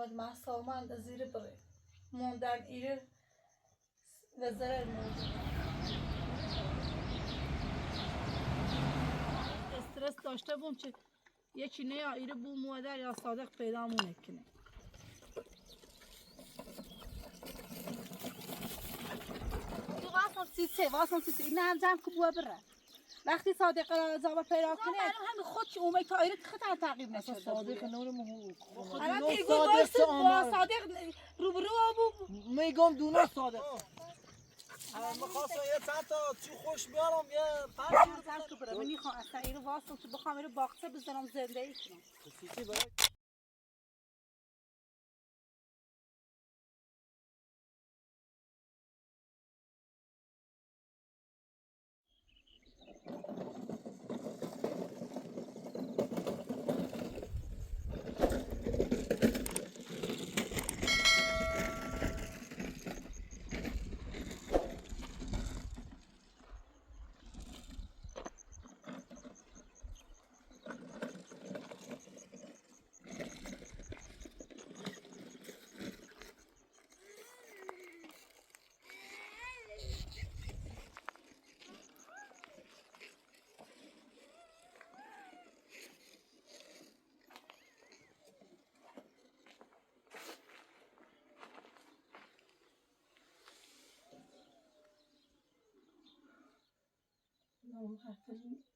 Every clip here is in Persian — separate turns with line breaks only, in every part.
محمد محسا زیر بره موندن ایره و ضرر موندن استرس داشته بوم که یکی نه یا ایره بو مادر یا صادق پیدا مونه کنه تو واسم سیسه این هم جمع که بوه بره وقتی صادق را زابا پیدا کنه همین خود که اومه که آیره خطر تعقیب نشده
صادق نورم
الان تیگو باست با صادق روبرو آبو
میگم دونه صادق
میخواستم یه چند تا چی خوش بیارم یه
زن که برم میخوام اصلا اینو واسم که بخوام اینو باغچه بزنم زنده ای کنم
چیزی برای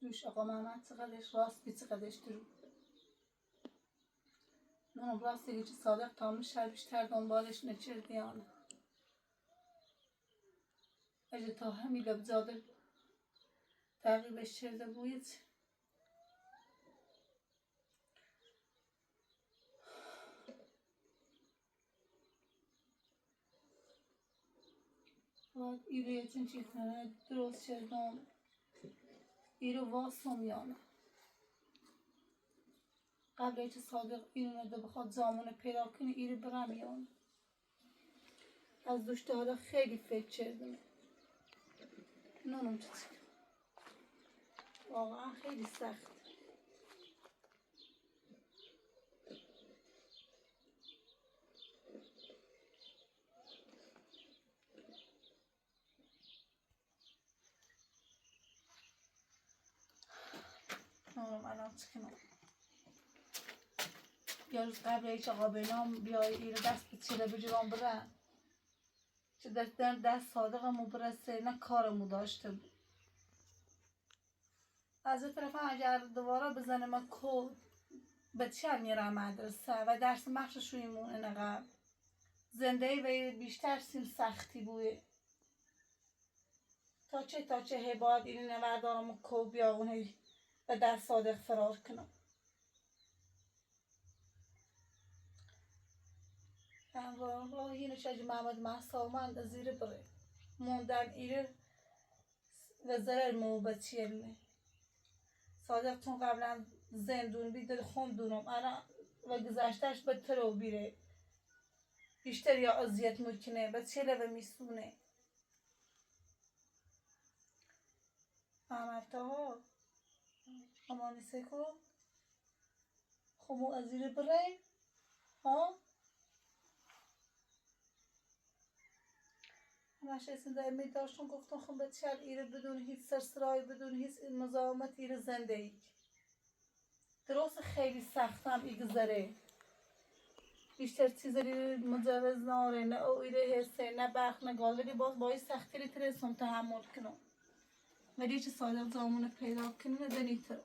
دوش آقا محمد چقدرش راست بی چقدرش درو نه راست دیگه چه صادق تامش شر بیشتر دنبالش نچر دیانه اجه تا همی لبزاده تعقیبش چرده بوید باید ایره یه چند چیز درست شدم ایرو واسم یانه قبل ایچه صادق اینو نده بخواد زامونه پیدا کنه ایرو برم یانه از دوش تا حالا خیلی فکر کردم نونم چه واقعا خیلی سخت نونم الان چه کنم یه روز قبل ایچ آقا بینام بیای ایره دست به چیله بجرام برن چه دست صادقمو برسه نه کارمو داشته بود از این طرف اگر دوباره بزنه ما کود به چه میرم مدرسه و درس مخشش روی مونه نقب زنده و بیشتر سیم سختی بوده تا چه هی باید این نوردارم و کود بیاونه و دست صادق فرار کنم راهی نشاج محمد محسا زیر بره موندن ایره و ضرر مو بچیرنه صادق چون قبلا زندون بیدل خوندونم الان و گذشتش بدتر و بیره بیشتر یا اذیت میکنه بچیله و میسونه محمد تا امانی سکو خمو از زیر بره ها همش اسم می داشتم گفتم خب بچه‌ل ایره بدون هیچ سرسرایی بدون هیچ مزاحمت ایره زندگی درست خیلی سختم ایگذره بیشتر چیزی مجوز ناره نه او ایره حسه نه بخ نه گالری باز باید سختی ری ترسم تحمل کنم ولی چه صادق زامونه پیدا کنه ندنی تر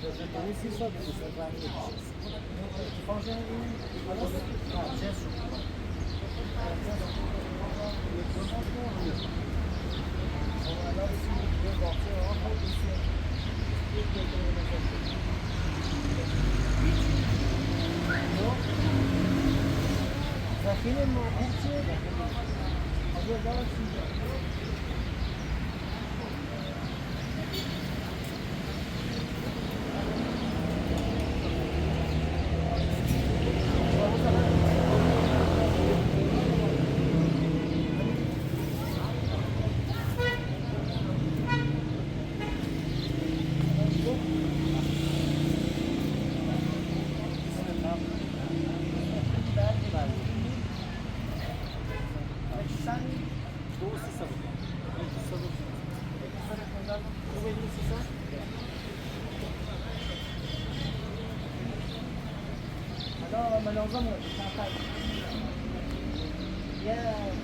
این 30 سال بود رنگی اتفاقا این حالا جنس شد ذخیره موقع چه؟ آجا دارم منظم يا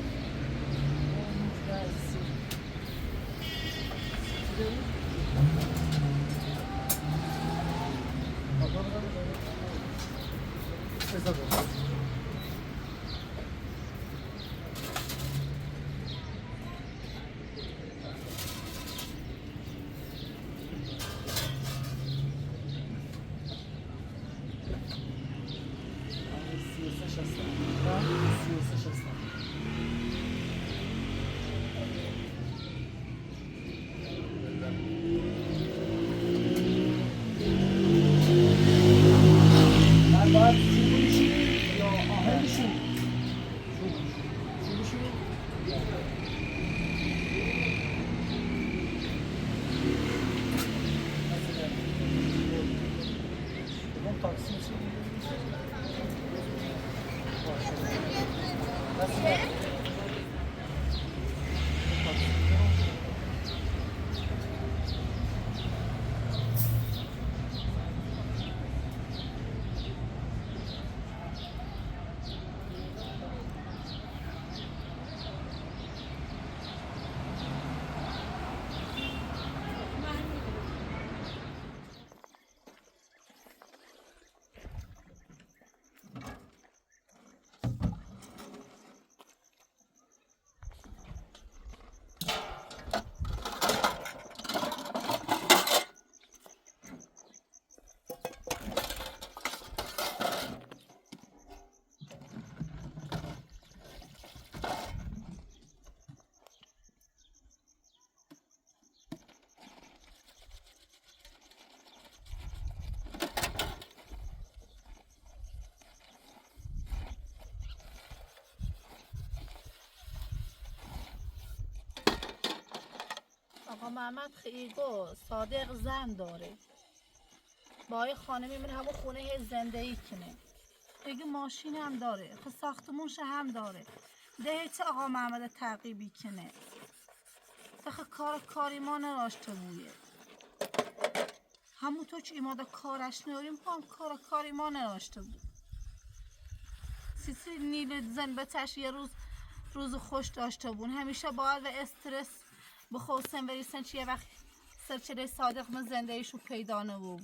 آقا محمد خیگو صادق زن داره با یه خانمی من همون خونه زندگی کنه دیگه ماشین هم داره خب ساختمونش هم داره ده چه آقا محمد تعقیبی کنه تخه کاری ما نراشته بویه همون تو چه ایماده کارش ناریم هم کاری ما نراشته بود سیسی نیل زن بتش یه روز خوش داشته بون همیشه باید و استرس بخواستم بریسن چیه وقت سرچه صادق من زندگیشو پیدا نبود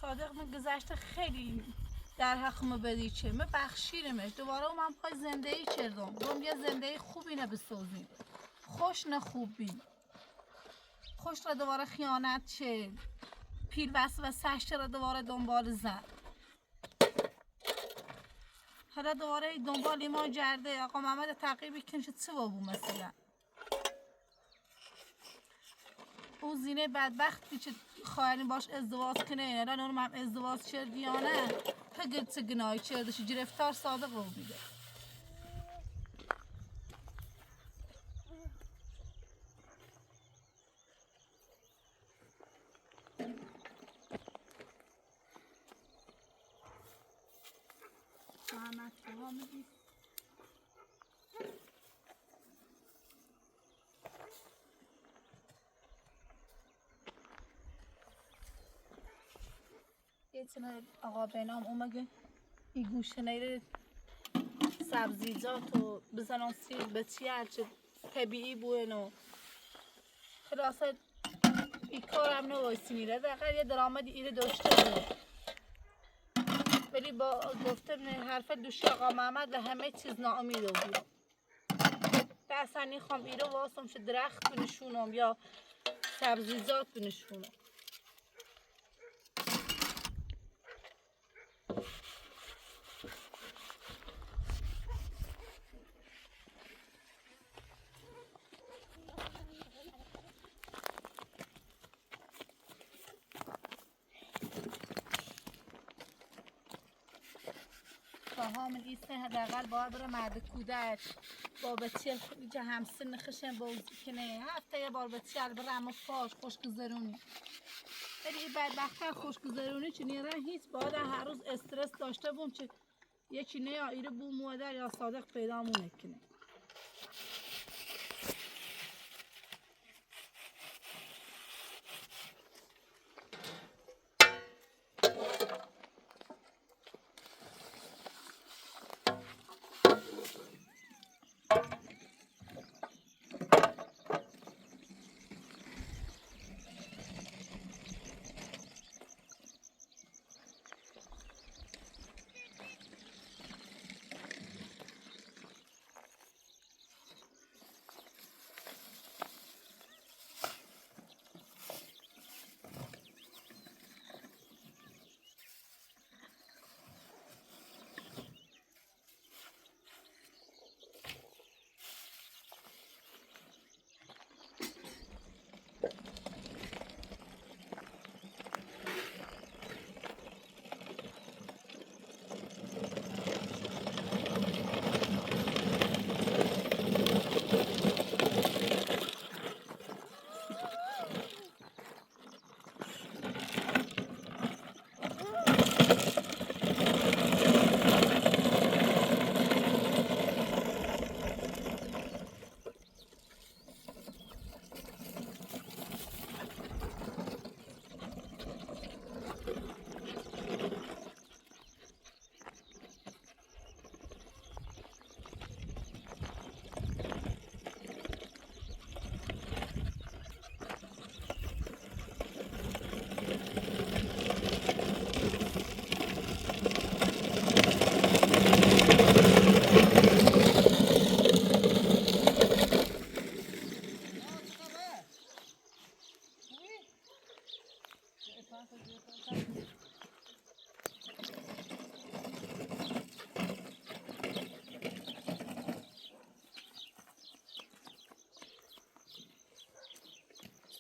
صادق من گذشته خیلی در حقم بدی چه من بخشیرمش دوباره من پای زندگی کردم دوم یه زندگی خوبی نبسازیم خوش نه خوبی خوش را دوباره خیانت چه پیل و سشت را دوباره دنبال زن حالا دوباره دنبال ما جرده آقا محمد تعقیبی کنشه چه بابو مثلا اون زینه بدبختی که خواهرین باش ازدواج کنه الان اونم هم ازدواج کردی یا نه تا چه گناهی کردش گرفتار صادق رو میده محمد بابا میدی یه تنه آقا بینام اومگه ای گوشه نیره سبزیجات و بزنم سیر به چی هرچه طبیعی بوین و خلاصه این کارم نوایسی میره دقیقا یه درآمدی ایره داشته بود ولی با گفتم حرف دوشی آقا محمد و همه چیز ناامیده بود اصلا نیخوام ایره واسم چه درخت بنشونم یا سبزیجات بنشونم حامل ایسته حداقل باید بره مرد کودک با بچه اینجا همسن خشن بازی کنه هفته یه بار بچه بره اما فاش خوشگذرونی ولی این بدبخته خوشگذرونی چه نیره هیچ باید هر روز استرس داشته بون چه یکی نه یا ایره بو مادر یا صادق پیدا مونه کنه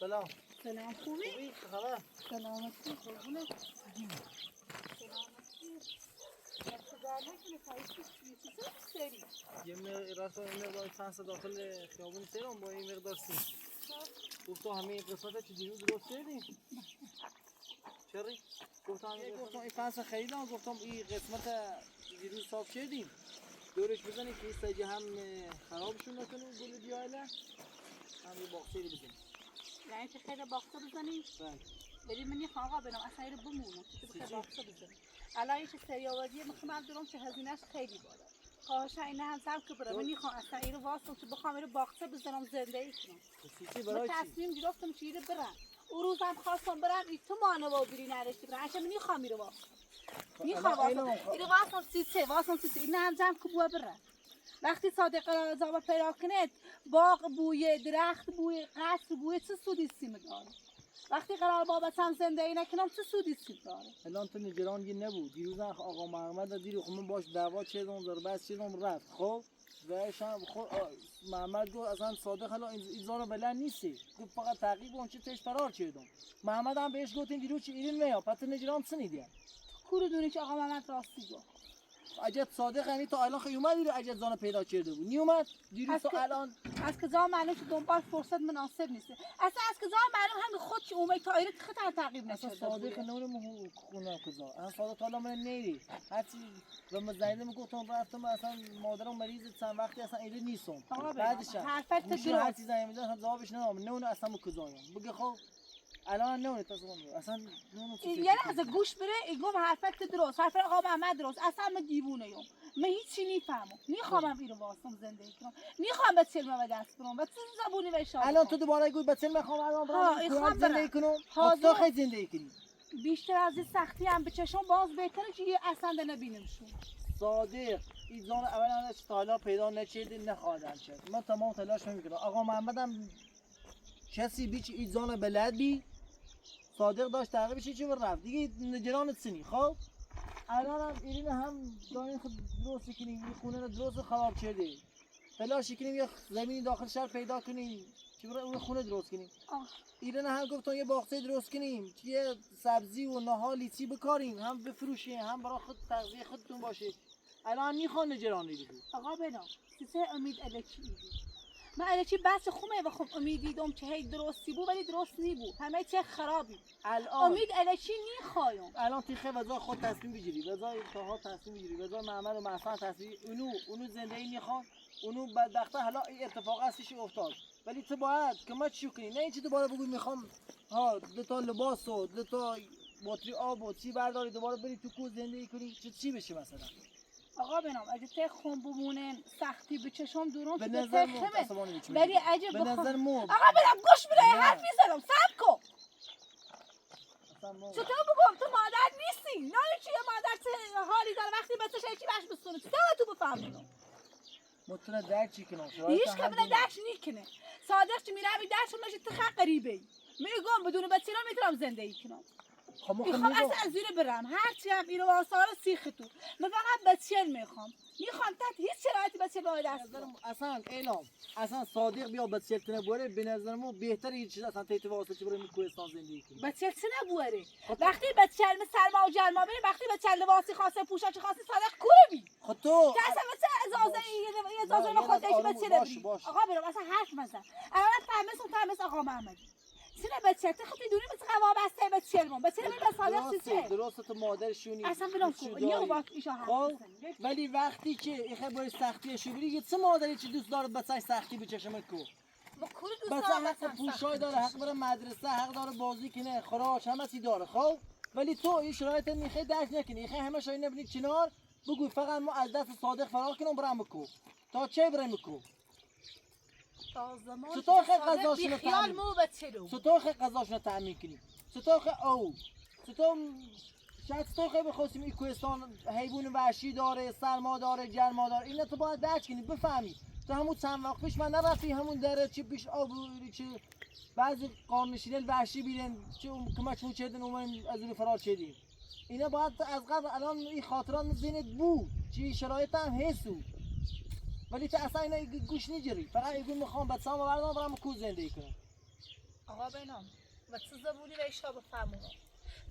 سلام.
سلام خوبی؟
خوبی؟ چه خبر؟
سلامتی قربونت سلامتی
یه راست این مقدار تنس داخل خیابون سرم با این مقدار سیم. گفتم همه قسمت چه دیروز درست کردیم. چری؟ گفتم این تنس خریدم گفتم این قسمت دیروز صاف کردیم. دورش بزنیم که این سایه هم خرابشون نکنه گل دیاله. هم یه باغچه‌ای بزنیم.
یعنی که خیلی باغچه بزنیم؟
بله.
بریم من یه آقا بنام اصلا اینو بمونه که بخیر باغچه بزنیم. الان یه سری آوازیه میخوام دارم که هزینه‌اش خیلی بالا. خواهش اینه هم سر که برم من میخوام اصلا اینو واسه که بخوام اینو باغچه بزنم زندگی کنم.
چی برای چی؟
تصمیم گرفتم که اینو برم. اون روزم خواستم برم این تو مانو بری نرسید برم. اصلا من میخوام اینو واسه. میخوام اینو واسه سیسه واسه سیسه این هم جمع که بو برم. وقتی صادق زابا پیدا کنه باغ بوی درخت بوی قصر بوی چه سودی سیم داره وقتی قرار بابتم زندگی نکنم چه سودی سیم داره
الان تو نگران یه نبود دیروز آقا محمد و دیرو خب باش دعوا چیدم ضربت چیدم رفت خب و شام خب محمد گفت اصلا صادق الان این زارو بلند نیستی گفت فقط تعقیب اون چه تش فرار چیدم محمد هم بهش گفت این دیرو چی ایرین میاد پس نگران سنیدی
کورو دونی که آقا محمد راستی گفت
اجت صادق یعنی تا الان خیلی اومد اجت زانو پیدا کرده بود نی اومد دیروز تا الان
از که زام معلوم که دنبال فرصت مناسب نیست اصلا از که زام معلوم همین خود که اومد تا ایره خطر تعقیب نشده
صادق نمونه خونه کجا انا صادق حالا من نیری هرچی و مزایده میگفتم رفتم اصلا مادرم مریض چند وقتی اصلا ایره نیستم بعدش
حرفت
هر چیزی میدن جوابش نمیدم نه اون اصلا کجایم بگه خب الان نمونه تصمیم اصلا نمونه
یه لحظه گوش بره ایگم حرفت درست حرف آقا محمد درست اصلا من دیوونه یم من هیچی نیفهمم میخوام اینو واسم زندگی کنم میخوام به سلم و دست برم و چه زبونی بشم
الان تو دوباره گوی به سلم میخوام الان برام زندگی کنم تو خیلی زندگی کنی
بیشتر از این سختی هم به چشم باز بهتره که یه اصلا نبینمشون
صادق ایزان اولا تا حالا پیدا نچیدی نخواهدن شد من تمام تلاش میکنم آقا محمدم کسی بیچ ایزان بلد بی صادق داشت تغییر بشه چی رفت دیگه نگرانت سنی خب الان هم ایرین هم دارین خود درست کنیم این خونه رو درست خراب کرده تلاش کنیم یه زمینی داخل شهر پیدا کنیم چی برای اون خونه درست کنیم ایرین هم گفتن یه باغچه درست کنیم یه سبزی و نهال لیچی بکاریم هم بفروشیم هم برای خود تغذیه خودتون باشه الان میخوان نگران دیگه
آقا بنام سیسه امید الکی من الکی بس خومه و خب امیدیدم که هی درستی بود ولی درست نی بود همه چه خرابی
الان
امید الکی نیخوایم
الان تیخه وزای خود تصمیم بگیری وزای تاها تصمیم بگیری وزای محمد و محسن تصمیم اونو زندگی میخوان اونو بدبخته حالا این اتفاق هستش افتاد ولی تو باید کمک شو کنی نه اینکه دوباره بگوی میخوام ها دو تا لباس و دو تا بطری آب و چی برداری دوباره بری تو کوه زندگی کنی چی بشه مثلا
آقا بنام اگه ته خون بمونه سختی به چشم درون
به
که
نظر
ته
مو
خمه ولی اگه
به نظر مو
آقا بنام گوش بده حرف میزنم سب کن چطور بگم تو مادر نیستی نه چیه مادر چه حالی داره وقتی به تو شیکی بش بسونه چطور تو بفهمی
مطمئن درک چی کنم
هیچ که بنا درک نیکنه صادق چی میره همین درک میشه تو خق قریبه میگم بدون بچه رو میتونم زندگی کنم میخوام اصلا از زیر برم هرچی هم اینو واسه سیخ تو من فقط بچه میخوام تحت هیچ شرایطی بچه به دست
اصلا اعلام اصلا صادق بیا بچه تنه بوره به نظر مو بهتره هیچ چیز اصلا تیت واسه چه بریم کوهستان زندگی کنیم
بچه چه نبوره وقتی بچه سرما و گرما بری وقتی بچه لباسی خاصه پوشاک خاصی صادق کوره بی
خب تو
اصلا بچه اجازه ما خودش بچه نبری آقا برام اصلا حرف مزن الان فهمس آقا محمدی سینه بچه تو خب میدونی مثل قوام بسته بچه من بچه من صادق چیه
درسته تو مادرشونی
اصلا بلام کن یه وقت ایشا حرف
ولی وقتی که این باید سختی شوری یه چه مادری چه دوست داره بچه‌ش سختی بچشم کو
ما کلی دوست
دارم حق پوشای داره حق بره مدرسه حق داره بازی کنه خوراک همه چی داره خب ولی تو این شرایط میخوای درک نکنی میخوای همه شای نبینی کنار بگو فقط ما از دست صادق فرار کنم برام کو تا چه برام کو
چطور خیلی غذاشونو خیال مو بچلو
چطور خیلی غذاشونو تامین کنی چطور خیلی او چطور شاید تو خیلی بخواستیم این کوهستان حیوان وحشی داره سرما داره گرما داره اینا تو باید درک کنی بفهمی تو همون چند وقت پیش من نرفتی همون دره چی پیش آب چه بعضی قانونشینل وحشی بیرن چه کمک مو چدن اومن از اون فرار چدیم اینا باید از قبل الان این خاطرات ذهنت بود چی شرایط هم حسو ولی تو اصلا اینا گوش نگیری فقط میگم میخوام بچه‌ام بردارم برام کوه زندگی کنم
آقا بنام و چه زبونی بهش بفهمونم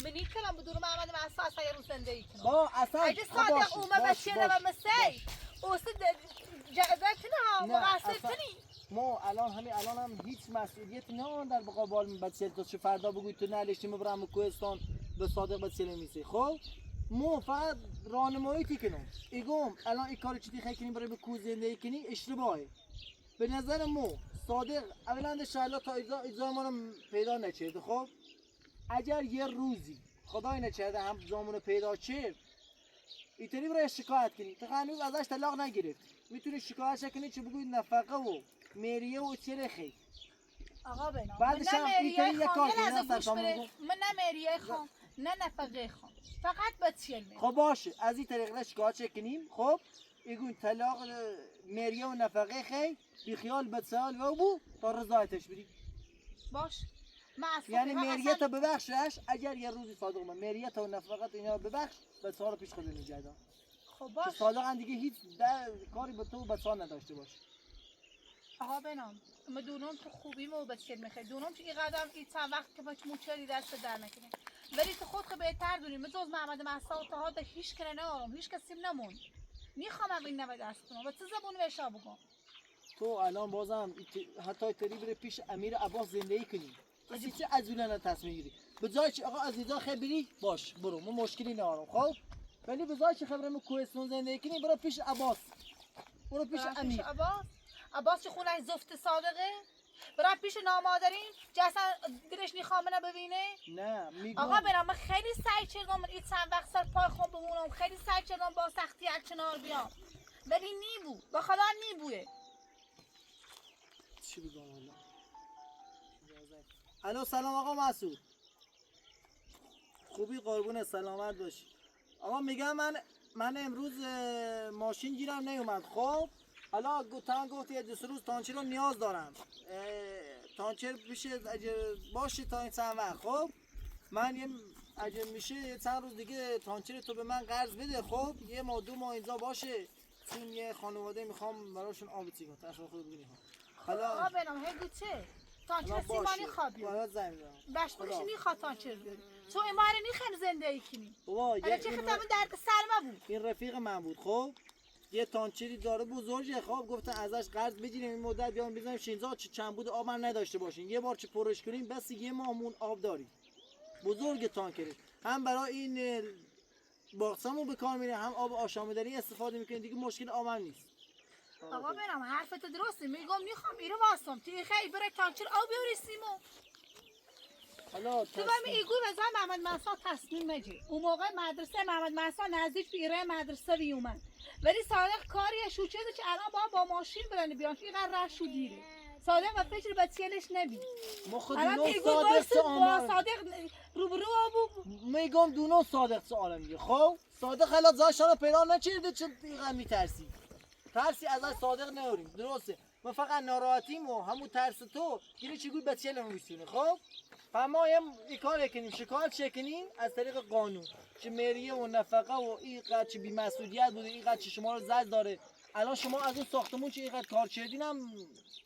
من نیکنم بدون محمد معصا اصلا یه روز زندگی کنم
با اصلا
اگه صادق اومه بچه رو مسیح اوست جعبتنا مقصدتنی
ما الان هم هیچ مسئولیتی نه در مقابل بچه تو چه فردا بگوی تو نلشتی برام کوهستان به صادق بچه میسی خب مو فقط راهنمایی کنم ایگم الان این کارو چی خیلی کنیم برای به کوه زندگی کنی اشتباهه به نظر مو صادق اولا ان شاء الله تا ایزا ما رو پیدا نکرده خب اگر یه روزی خدای نکرده هم زامونو پیدا کرد اینطوری برای شکایت کنی تو هنوز ازش طلاق نگرفت میتونی شکایت کنی چه بگوی نفقه و مریه و چه خیلی
آقا بنام
بعدش هم اینطوری یه کار کنی
من نه مریه خام نه نفقه خام فقط بچه میرم
خب باشه از این طریق شکایت کنیم خب ایگون طلاق مریه و نفقه خیلی بی خیال بسال و بو تا رضایتش بدی
باش
یعنی مریه تا ببخشش اگر یه روزی صادق من مریه تا و نفقت اینا ببخش به سال پیش خود نجدا
خب باش
صادق هم دیگه هیچ کاری به تو و بچه‌ها نداشته باشه
آقا بنام ما دونم تو خوبی مو بچه میخوای دونم که این قدم این چند وقت که ما موچری دست در نکنه ولی تو خود که بهتر دونی من جز محمد معصا و تاها ده هیچ کنه نارم هیچ کسی نمون میخوام این نوه دست کنم و چه زبون بهش بگم
تو الان بازم حتی تری بره پیش امیر عباس زندگی کنی کسی چه عزولانه تصمیم گیری به جای چه آقا عزیزا خیلی بری باش برو ما مشکلی ندارم خب ولی به جای چه خبرم کوهستان زندگی کنی برو پیش عباس برو پیش امیر
عباس چه خونه زفت صادقه برم پیش نامادرین جسن دلش نیخوامه ببینه.
نه میگم
آقا برم من خیلی سعی کردم من این چند وقت سر پای خود بمونم، خیلی سعی کردم با سختی از کنار بیام ولی نیبو با خدا نیبوه.
چی بگم والا. الو سلام آقا مسعود. خوبی قربون سلامت باشی. آقا میگم من امروز ماشین گیرم نیومد. خب حالا گفتی یه دو روز تانچه رو نیاز دارم. تانچه بشه اگه باشه تا این چند وقت. خب من اگه میشه یه چند روز دیگه تانچه تو به من قرض بده. خب یه ماه دو ماه اینجا باشه چون یه خانواده میخوام براشون آب چیکار تاشو خود ببینی. حالا
آقا برم هگو چه تانچه سیمانی خوابی
باید زنگ بزنم.
باش بکشی نیخواد تانچه بیاری تو اماره نیخم زندگی کنی.
بابا
ولی چه خطابه درد سرما بود.
این رفیق من بود. خب یه تانچری داره بزرگه. خب گفتن ازش قرض بگیریم این مدت بیام بزنیم شینزا چند بود آب هم نداشته باشین یه بار چه پرش کنیم بس یه ماهمون آب داریم. بزرگ تانکره هم برای این باغچه‌مون به کار میره هم آب آشامیدنی استفاده میکنیم دیگه مشکل آب هم نیست.
آقا برم حرفت درسته میگم میخوام ایرو واسم تی خیلی برای تانچر آب بیاری سیمو.
حالا
تو من ایگو بزن محمد منصور تصمیم مجی اون موقع مدرسه محمد منصور نزدیک بیره مدرسه بیومد ولی صادق کاری شوچه که الان با ماشین برن بیان که اینقدر رش شو دیره صادق و فکر بچه‌لش نبی
ما خود
الان
دونو
ایگو
صادق چه
با
آمار
صادق روبرو آبو
میگم دونو صادق چه آلم میگه. خب صادق حالا زاشانو پیدا نچیده چه دیگه میترسی ترسی ازش صادق نداریم. درسته ما فقط ناراحتیم و همون ترس تو گیری چگوی بچه‌لمون میسونه. خب فما این کار کنیم شکایت کنیم از طریق قانون چه مریه و نفقه و اینقدر چه بی‌مسئولیت بوده اینقدر چه شما رو زد داره. الان شما از اون ساختمون چه اینقدر کار کردین هم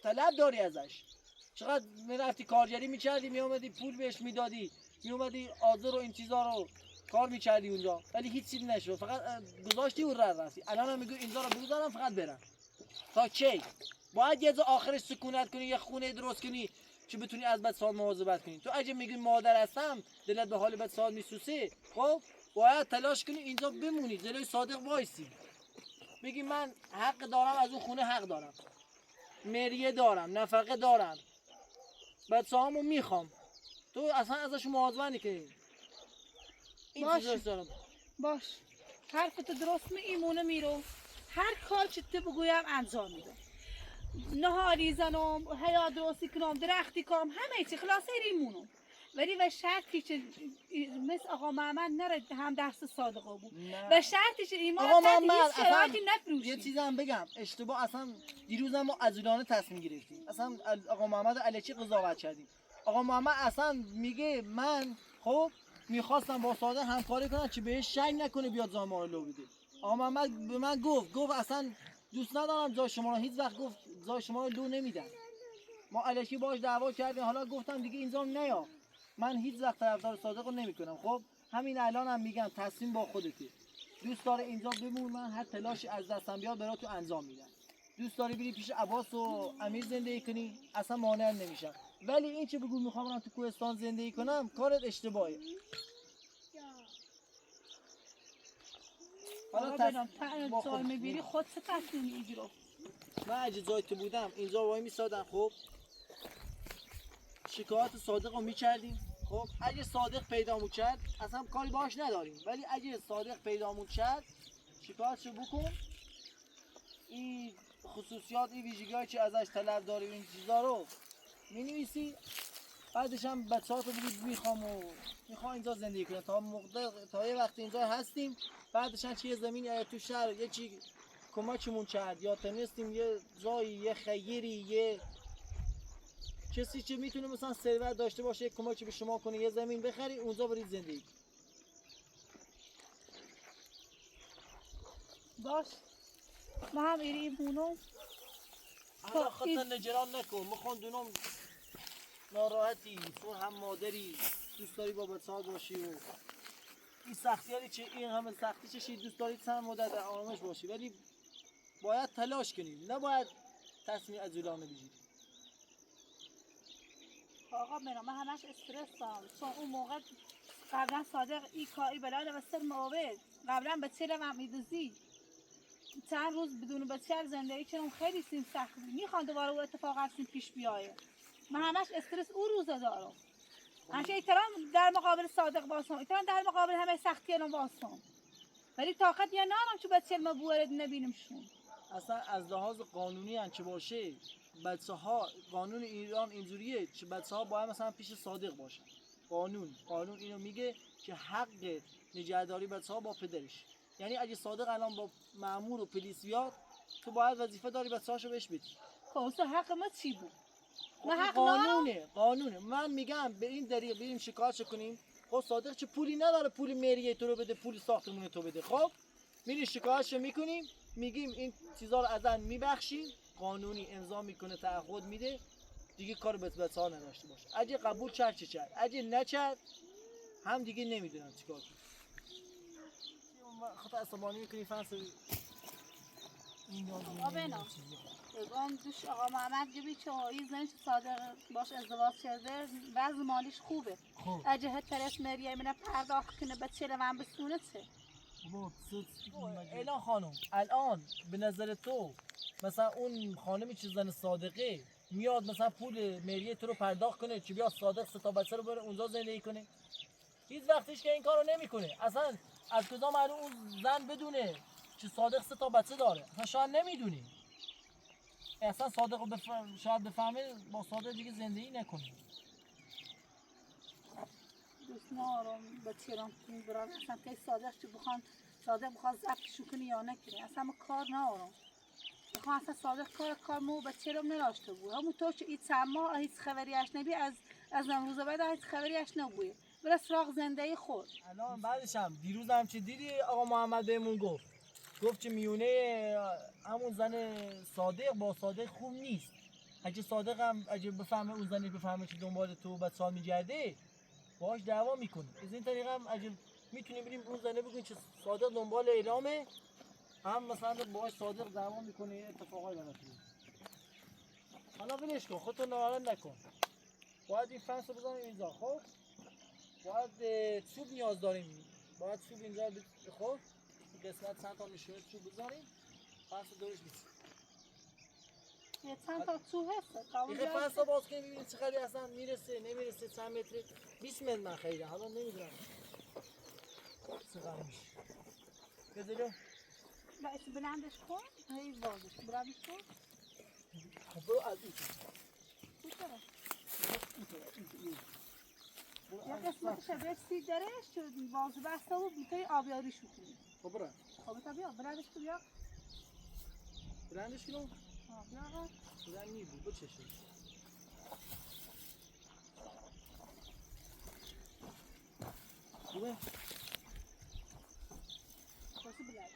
طلب داری ازش. چقدر میرفتی کارگری میکردی میومدی پول بهش میدادی میومدی آذر و این چیزا رو کار میکردی اونجا ولی هیچ چیزی نشد فقط گذاشتی و رفتی. الان هم میگی اینجا رو بگذارم فقط برم تا کی؟ باید یه جا آخرش سکونت کنی یه خونه درست کنی که بتونی از بچه‌ها مواظبت کنی. تو اگه میگی مادر هستم دلت به حال بچه‌ها میسوزه خب باید تلاش کنی اینجا بمونی جلوی صادق وایسی بگی من حق دارم از اون خونه حق دارم مریه دارم نفقه دارم بچه‌هامو میخوام تو اصلا ازشون مواظبت نکنی. این چیزا دارم
باش حرفت درست ایمونه میرو هر کار چه تو بگویم انجام میدم نهاری زنم حیا درستی کنم درختی کنم همه چی خلاصه ریمونم ولی و شرطی که مثل آقا محمد نره هم درس صادقه بود و شرطی که ایمان
آقا
تحت
محمد
هیچ شرایطی نفروشی.
یه چیزی هم بگم اشتباه اصلا دیروزم ما عجولانه تصمیم گرفتیم اصلا آقا محمد علیچی قضاوت کردیم. آقا محمد اصلا میگه من خب میخواستم با صادق همکاری کنم که بهش شک نکنه بیاد زای ما رو لو بده. آقا محمد به من گفت اصلا دوست ندارم جای شما رو هیچ وقت گفت جای شما رو لو نمیدم. ما علیکی باش دعوا کردیم حالا گفتم دیگه اینجا نیا من هیچ وقت طرفدار صادق رو نمیکنم. خب همین الان هم میگم تصمیم با خودته دوست داره اینجا بمون من هر تلاشی از دستم بیاد برات تو انجام میدم. دوست داری بری پیش عباس و امیر زندگی کنی اصلا مانع نمیشم ولی این چه بگو میخوام برم تو کوهستان زندگی کنم کارت اشتباهه.
حالا برم تا میبینی خود چه تصمیمی میگیری؟
من اگه جای تو بودم اینجا وای میسادم خب شکایت صادق رو میکردیم. خب اگه صادق پیدامون کرد اصلا کاری باش نداریم ولی اگه صادق پیدامون کرد شکایتشو بکن این خصوصیات این ویژگی‌هایی که ازش طلب داری این چیزا رو مینویسی بعدش هم بچه‌هاتو بگید میخوام اینجا زندگی کنم تا یه وقت اینجا هستیم بعدش هم چه زمینی تو شهر یه چی کمکمون کرد یا تونستیم یه جایی یه خیری یه کسی که میتونه مثلا ثروت داشته باشه یک کمکی به شما کنه یه زمین بخری اونجا برید زندگی.
باش ما هم ایمونم
حالا خاطر نگران نکن میخوام دونم ناراحتی تو هم مادری دوست داری با بچه‌ها باشی و این سختیاری چه این همه سختی چه دوست داری چند مدت در آرامش باشی ولی باید تلاش کنی نباید تصمیم عجولانه بگیری.
آقا من همش استرس دارم چون اون موقع قبلا صادق این کاری بلاد و سر معاود قبلا به چه هم میدوزی چند روز بدون بچه زندگی کنم خیلی سیم سخت میخوام دوباره اون اتفاق هستیم پیش بیایه من همش استرس او روزه دارم. همیشه احترام در مقابل صادق باشم، احترام در مقابل همه سختی الان باشم. ولی طاقت یا نارم چه بچه ما بوارد نبینمشون.
اصلا از لحاظ قانونی هم چه باشه، بچه ها قانون ایران اینجوریه که بچه ها باید مثلا پیش صادق باشن. قانون اینو میگه که حق نگهداری بچه ها با پدرش. یعنی اگه صادق الان با مأمور و پلیس بیاد، تو باید وظیفه داری بچه هاشو بهش بدی.
خب حق ما چی بود؟
ما حق قانونه. من میگم به این طریق بریم شکایت کنیم. خب صادق چه پولی نداره پول مریه تو رو بده، پول ساختمون تو بده. خب میری شکایتش میکنیم، میگیم این چیزا رو ازن میبخشیم، قانونی امضا میکنه، تعهد میده، دیگه کار به بچه ها نداشته باشه. اگه قبول کرد چه کرد، اگه نکرد هم دیگه نمیدونم چیکار کنم. خطا عصبانی میکنی فنس این
آبینا اون دوش آقا محمد جبی که این زنش صادق باش ازدواج کرده وضع مالیش خوبه.
خوب
اگه هر طرف مریه منه پرداخت کنه به چه من بسونه چه؟
الان خانم الان به نظر تو مثلا اون خانمی که زن صادقه میاد مثلا پول مریه تو رو پرداخت کنه چه بیا صادق سه تا بچه رو بره اونجا زندگی کنه؟ هیچ وقتش که این کارو نمیکنه. اصلا از کجا معلوم اون زن بدونه که صادق سه تا بچه داره؟ اصلا شاید نمیدونی. اصلا صادق رو شاید بفهمه با صادق دیگه زندگی نکنه.
دوست نارم به چیرم کنی برای اصلا که صادق چه بخوان صادق بخواد زبطشو کنی یا نکنی اصلا ما کار نارم بخوام اصلا صادق کار مو به چیرم نراشته بود همونطور که این چند ماه هیچ خبریش نبی از امروز بعد هیچ خبریش نبوده برای سراغ زندگی خود.
الان بعدش هم دیروز هم چه دیدی آقا محمد بهمون گفت که میونه همون زن صادق با صادق خوب نیست. اگه صادق هم اگه بفهمه اون زنی بفهمه که دنبال تو بعد سال میگرده باهاش دعوا میکنه. از این طریق هم اگه میتونیم بریم اون زنه بگیم که صادق دنبال اعلامه، هم مثلا باهاش صادق دعوا میکنه اتفاقای براش میفته. حالا ولش کن، خودتو ناراحت نکن. باید این فنس رو بزنیم اینجا. خب باید چوب نیاز داریم. باید چوب اینجا خب قسمت چند تا میشه چوب بزنیم فنس دورش بیست.
یه چند تا چوب هست
دیگه فنس رو باز کنیم ببینیم چه خیلی اصلا میرسه نمیرسه چند متره. 20 متر من خیلی حالا نمیدونم چقدر میشه. بذاریم
باید بلندش کن هی بازش بلندش کن.
خب برو از این
بوده یه قسمتش به سی درش که باز بسته و میتونی آبیاریش کنی.
خب برو
خب تا بیا بلندش کن بیا
بلندش کنم
بیا آقا
بلند نی بود بچشه خوبه
خوشی بلند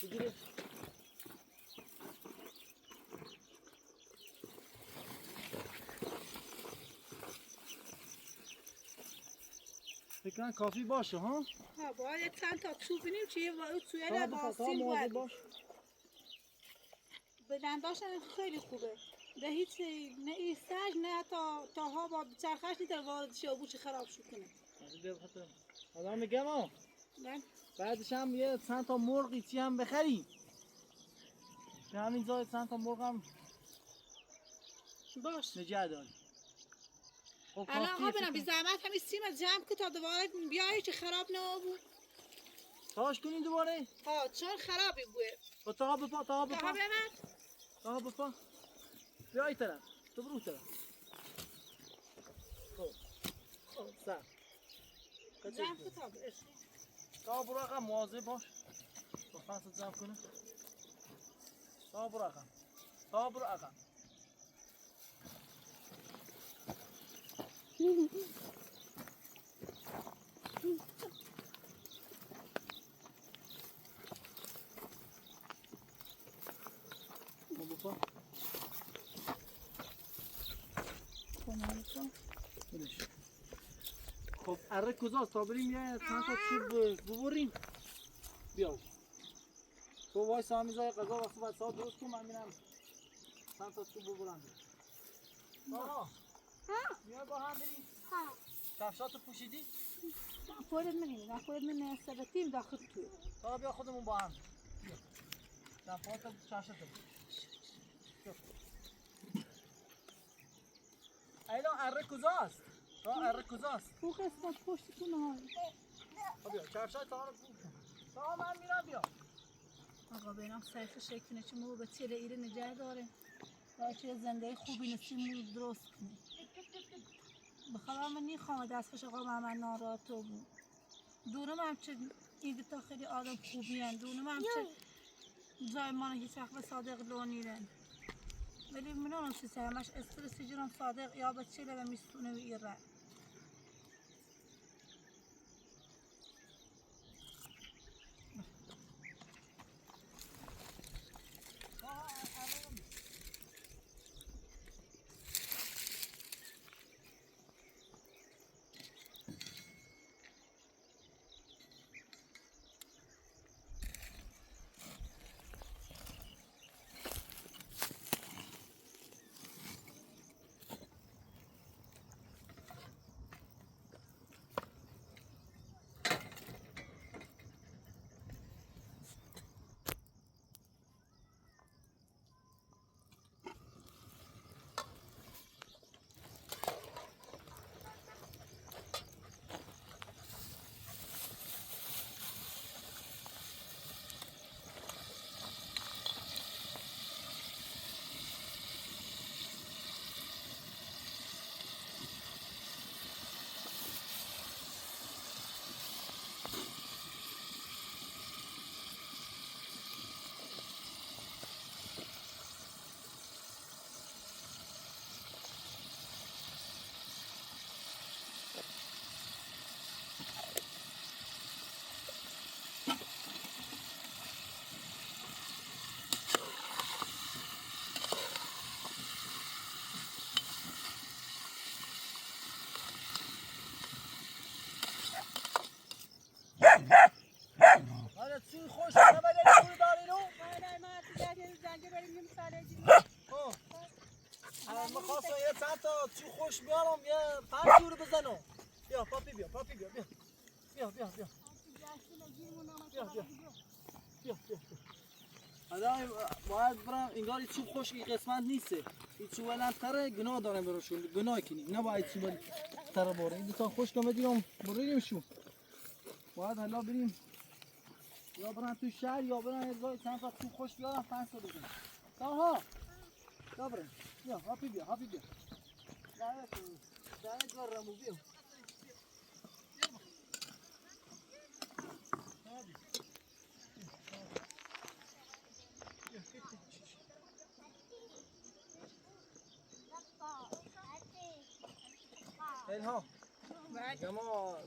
بگیره فکر کافی باشه ها؟
ها باید چند تا چوب بینیم چه یه توی را باستیم باید بلنداشن خیلی خوبه ده هیچ نه ایستش نه تا ها با چرخش نیتر وارد شه و بوش خراب شو کنه.
حالا میگم ها بعدش هم یه چند تا مرغی چی هم بخریم که همین جای چند تا مرغ هم
باش
نگه داریم. خب
الان ها برم بی زحمت همین سیم جمع که تا دوباره بیایی که خراب نبود
تاش کنین دوباره؟
ها چون خرابی بوده
با تا بپا تا بپا
تا بمن
تا بپا بیا این طرف تو برو طرف خب سر
جمع که تا برش
تا برو اقا مواظب باش با فنس جمع کنه تا برو اقا تا برو اقا بپا خب خب اره کجاست تا بریم یه چند تا چوب ببریم بیا تو وای سامیزای غذا واسه بچه‌ها درست کن من میرم چند تا چوب ببرم آها بیا با هم بریم کفشاتو پوشیدی
خودت منی خودت من سبتیم داخل تو
تا بیا خودمون با هم بیا کفشاتو کفشاتو الان اره کجاست تا اره کجاست
او قسمت پشتتون ها
بیا کفشات تا رو تا من میرم بیا
آقا بینام سرف شکل نشون مو به چیله ایره نجه داره تا چه زنده خوبی نسیم مو درست کنی بخواه من نیخوام دستش آقا من ناراحت بود دونم همچه این تا خیلی آدم خوبی هن دونم همچه جای ما هیچ وقت به صادق لو نیرن ولی منونم چیزه همش استرسی جرم صادق یا به چیله و میستونه و ایره
حالا چی خوش نمیده پول داری رو؟
نه ما زنده بریم نیم ساله جیم
ما خواستم یه چند تا چی خوش بیارم یه 5 یورو بزنم بیا پاپی بیا بیا بیا بیا حالا باید برم انگار این چوب خوش این قسمت نیسته این چوب الانتره گناه داره براشون گناه کنی نباید چوب تره باره این دوتا خوش کمه دیگم بریم شو باید حالا بریم یا برن تو شهر یا برن ارزای چند تا چوب خوش بیارم 5 تا بزنم آها یا برن بیا هاپی بیا داره گرمو بیا الهام اما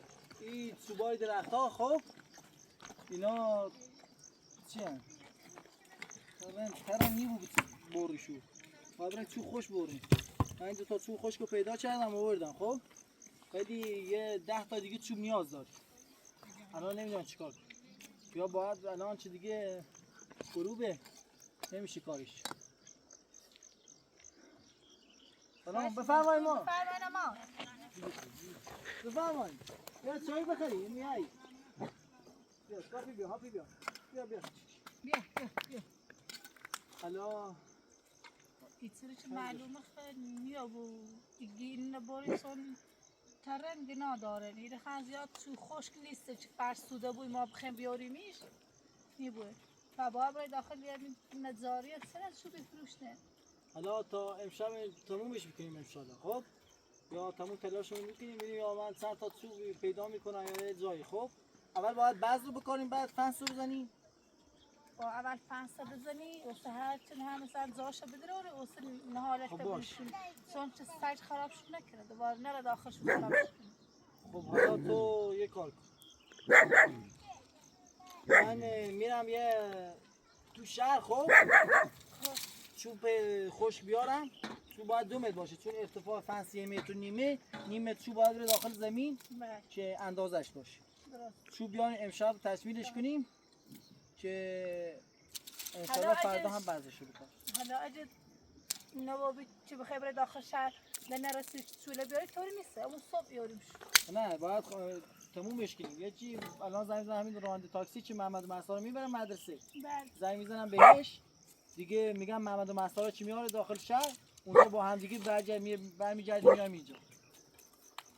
این چوبای درخت ها خب اینا چی هم؟ ترم نیبو بوریشو باید چو خوش بوریم من این دوتا چوب خوش رو پیدا کردم و آوردم خب ولی یه 10 تا دیگه چوب نیاز داری الان نمیدونم چیکار کنم یا باید الان چه دیگه غروبه نمیشه کارش سلام بفرمایید ما بفرمایید بیا چای بخری میای بیا کافی بیا هاپی بیا حالا
ایتره چه معلومه خیلی میابو دیگه این نباریسون ترنگ نداره نیره خان زیاد تو خشک نیسته چه فرسوده بوی ما بخیم بیاریمیش میبوه و باید برای داخل یه نظاری سرد شو بفروشته
حالا تا امشب تمومش میکنیم انشالله خب یا تموم تلاشمون میکنیم میریم یا من چند تا چوب پیدا میکنم یا یه جایی خب اول باید بعض رو بکنیم بعد فنس رو بزنیم
با اول فنسا بزنی و هر چون هم مثلا زاشا بداره و نهارشته بشون چون چه سایت خراب شد نکنه دوباره نره داخلش خراب شد
خب حالا تو یه کار کن من میرم یه تو شهر خب چوب خوش بیارم چوب باید 2 متر باشه چون ارتفاع فنس 1 متر و نیم متر چوب باید بره داخل زمین
بله
که اندازش باشه.
درست.
چوب بیان امشب تشمیلش کنیم که انشالله
حالا
فردا
اگه-
هم بعضش شروع کنیم.
حالا اگه نوابی چی بخوای بره داخل شهر نرسید چوله بیاری طوری نیست اون صبح بیاریم
نه باید تمومش کنیم. یه چی الان زنگ میزنم همین راننده تاکسی که محمد و مهسا رو میبرم مدرسه.
بله
زنگ میزنم بهش دیگه میگم محمد و مهسا رو چی میاره داخل شهر اونجا با هم دیگه برمیگردیم میایم اینجا.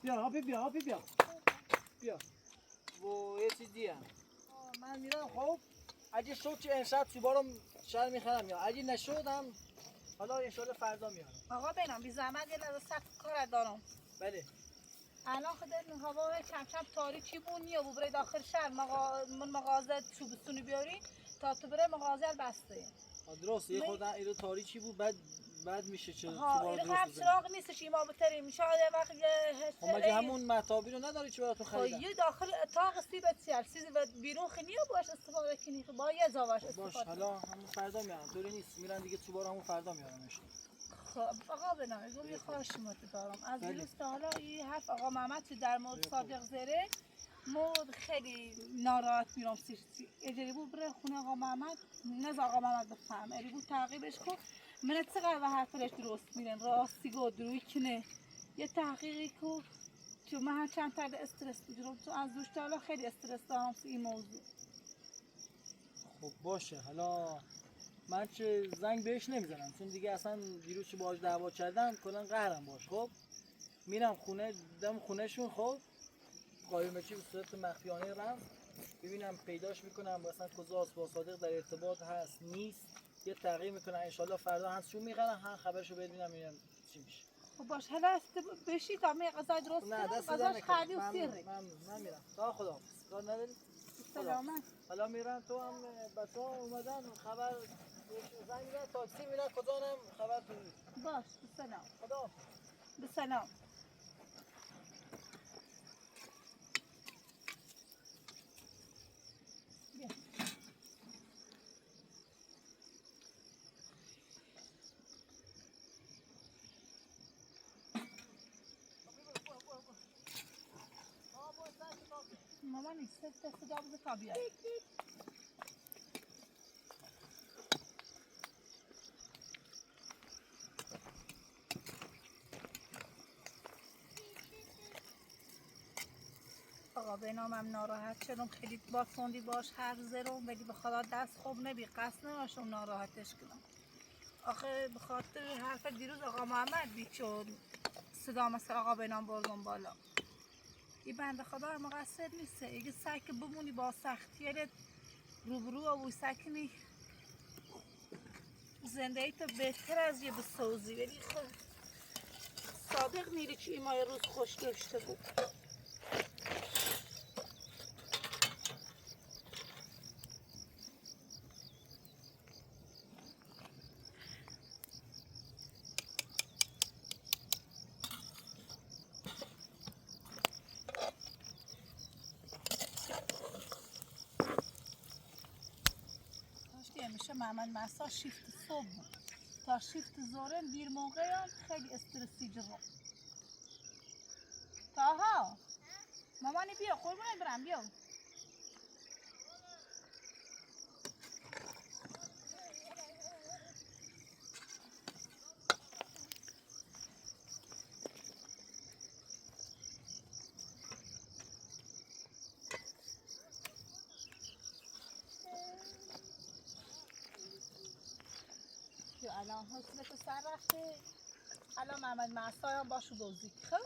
بیا هاپی بیا بیا و یه چیز دیگه من میرم. خب اگه شد که امشب چوبا رو شهر میخرم یا اگه نشد هم حالا انشالله فردا میارم.
آقا بینم بی زحمت یه لحظه سخت کار دارم.
بله
الان خودت هوا کم کم تاریکی بود نیا ببره داخل شهر من مغازه چوبستونی بیاری تا تو بره مغازه بسته.
درست یه خورده ایرو تاریکی بود بعد میشه چه
ها
چوبا رو
این
درست
هم
بزنیم.
چراغ نیستش این ما بتریم میشه یه وقت
خب مگه همون مطابی رو نداری چوبا تو خریدن؟
یه داخل اتاق سی بسیار چیزی و بیرون خنیه باش استفاده کنی با یه زاواش
باش
استفاده.
حالا همون فردا میارم طوری نیست میرن دیگه چوبا رو همون فردا میارم میشه.
خب آقا بنام یه خواهش دارم از
بله.
دیروز تا حالا این حرف آقا محمد تو در مورد صادق زره مود خیلی ناراحت میرم سیستی اجری بود بره خونه آقا محمد نز آقا محمد بفهم اری بود تعقیبش کن من چقدر و حرفش درست میرن راستی گو دروی کنه یه تحقیقی کو تو من هم چند تا استرس بگیرم تو از دوش تا حالا خیلی استرس دارم تو این موضوع.
خب باشه حالا من چه زنگ بهش نمیزنم چون دیگه اصلا دیروز که باهاش دعوا کردم کلا قهرم باش. خب میرم خونه دیدم خونهشون. خب قایمچی به صورت مخفیانه رم ببینم پیداش میکنم مثلا کجاست با صادق در ارتباط هست نیست یه تغییر میکنم انشالله فردا هنسشون میخرم هم خبرشو ببینم ببینم چی میشه.
خب باش حالا بشی تا می غذا درست
نه
کنم
دست
غذاش خالی و سیره.
من میرم تا خدا کار نداری.
سلامت.
حالا میرم تو هم بچه ها اومدن خبر زنگ میزنن تاکسی میرن کجانم خبر تو میدی.
باش بسلام
خدا
بسلام. مامانی ست صدا بزن تا بیای. آقا به نامم ناراحت شدم خیلی با تندی باش حرف زدم ولی به خدا دست خوب نبی قصد نباشم ناراحتش کنم. آخه به خاطر حرف دیروز آقا محمد بیچون صدا مثل آقا به نام بردم بالا. این بنده خدا هم مقصر نیست اگه سعی که بمونی با سختیت روبرو و سکنی زندگی تو بهتر از یه بسوزی ولی خب صادق میری که این ماه روز خوش داشته بود. کاشکی میشه محمد مسا شیفت صبح بود تا شیفت زوره دیر موقع هم خیلی استرسی جرم. تاها مامانی بیا قربونت برم بیا. الان حوصله سر رفته الان محمد معصا هم باشو بازی خب